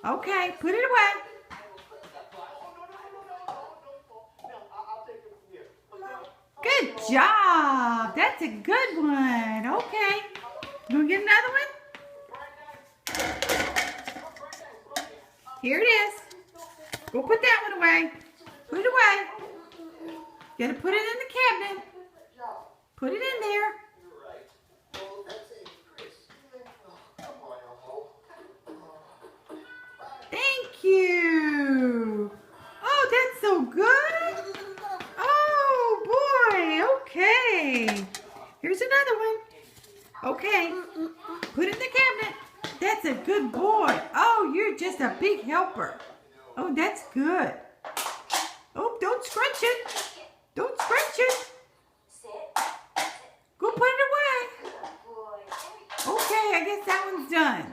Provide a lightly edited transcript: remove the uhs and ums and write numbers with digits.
Okay, put it away. Good job. That's a good one. Okay. You want to get another one? Here it is. Go put that one away. Put it away. You gotta put it in the cabinet. Put it in there. Thank you. Oh, that's so good. Oh, boy. Okay. Here's another one. Okay. Put it in the cabinet. That's a good boy. Oh, you're just a big helper. Oh, that's good. Oh, don't scrunch it. Don't scrunch it. Go put it away. Okay, I guess that one's done.